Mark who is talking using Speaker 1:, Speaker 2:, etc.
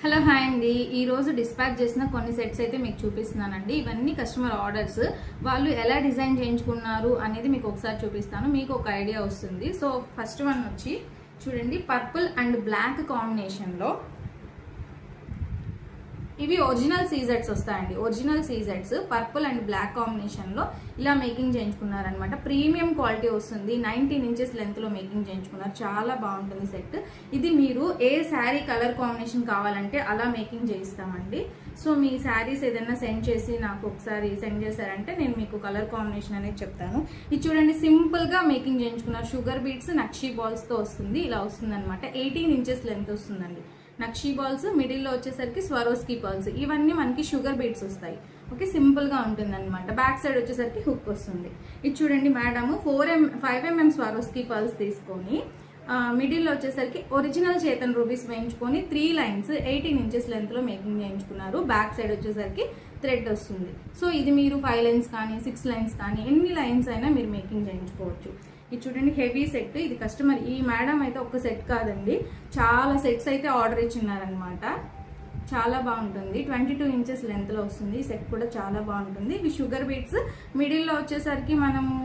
Speaker 1: Hello hi అండి. ఈరోజు dispatch చేసిన కొన్ని సెట్స్ అయితే మీకు చూపిస్తున్నానండి. ఇవన్నీ కస్టమర్ ఆర్డర్స్. వాళ్ళు ఎలా డిజైన్ చేయించుకున్నారు అనేది మీకు ఒకసారి చూపిస్తాను, మీకు ఒక ఐడియా వస్తుంది. సో ఫస్ట్ వన్ వచ్చి చూడండి, పర్పుల్ అండ్ బ్లాక్ కాంబినేషన్లో ఇవి ఒరిజినల్ సీజెట్స్ వస్తాయండి. ఒరిజినల్ సీజెట్స్ పర్పుల్ అండ్ బ్లాక్ కాంబినేషన్లో ఇలా మేకింగ్ చేయించుకున్నారనమాట. ప్రీమియం క్వాలిటీ వస్తుంది. 19 ఇంచెస్ లెంత్లో మేకింగ్ చేయించుకున్నారు. చాలా బాగుంటుంది సెట్. ఇది మీరు ఏ శారీ కలర్ కాంబినేషన్ కావాలంటే అలా మేకింగ్ చేయిస్తామండి. సో మీ శారీస్ ఏదైనా సెండ్ చేసి నాకు ఒకసారి సెండ్ చేశారంటే నేను మీకు కలర్ కాంబినేషన్ అనేది చెప్తాను. ఇది చూడండి, సింపుల్గా మేకింగ్ చేయించుకున్నారు. షుగర్ బీట్స్ నక్షీ బాల్స్తో వస్తుంది. ఇలా వస్తుంది అనమాట. 18 ఇంచెస్ లెంత్ వస్తుందండి. నక్షీ బాల్స్, మిడిల్లో వచ్చేసరికి స్వరోస్కీ పర్ల్స్, ఇవన్నీ మనకి షుగర్ బీట్స్ వస్తాయి. ఓకే, సింపుల్గా ఉంటుంది అనమాట. బ్యాక్ సైడ్ వచ్చేసరికి హుక్ వస్తుంది. ఇది చూడండి మేడము 5mm స్వరోస్కీ పర్ల్స్ తీసుకొని మిడిల్లో వచ్చేసరికి ఒరిజినల్ చేతన్ రూబీస్ వేయించుకొని 3 లైన్స్ 18 ఇంచెస్ లెంత్లో మేకింగ్ చేయించుకున్నారు. బ్యాక్ సైడ్ వచ్చేసరికి థ్రెడ్ వస్తుంది. సో ఇది మీరు 5 లైన్స్ కానీ 6 లైన్స్ కానీ ఎన్ని లైన్స్ అయినా మీరు మేకింగ్ చేయించుకోవచ్చు. ఇది చూడండి, హెవీ సెట్. ఇది కస్టమర్, ఈ మేడం అయితే ఒక్క సెట్ కాదండి, చాలా సెట్స్ అయితే ఆర్డర్ ఇచ్చినారనమాట. చాలా బాగుంటుంది. 22 ఇంచెస్ లెంత్లో వస్తుంది. ఈ సెట్ కూడా చాలా బాగుంటుంది. ఇవి షుగర్ బీట్స్. మిడిల్లో వచ్చేసరికి మనము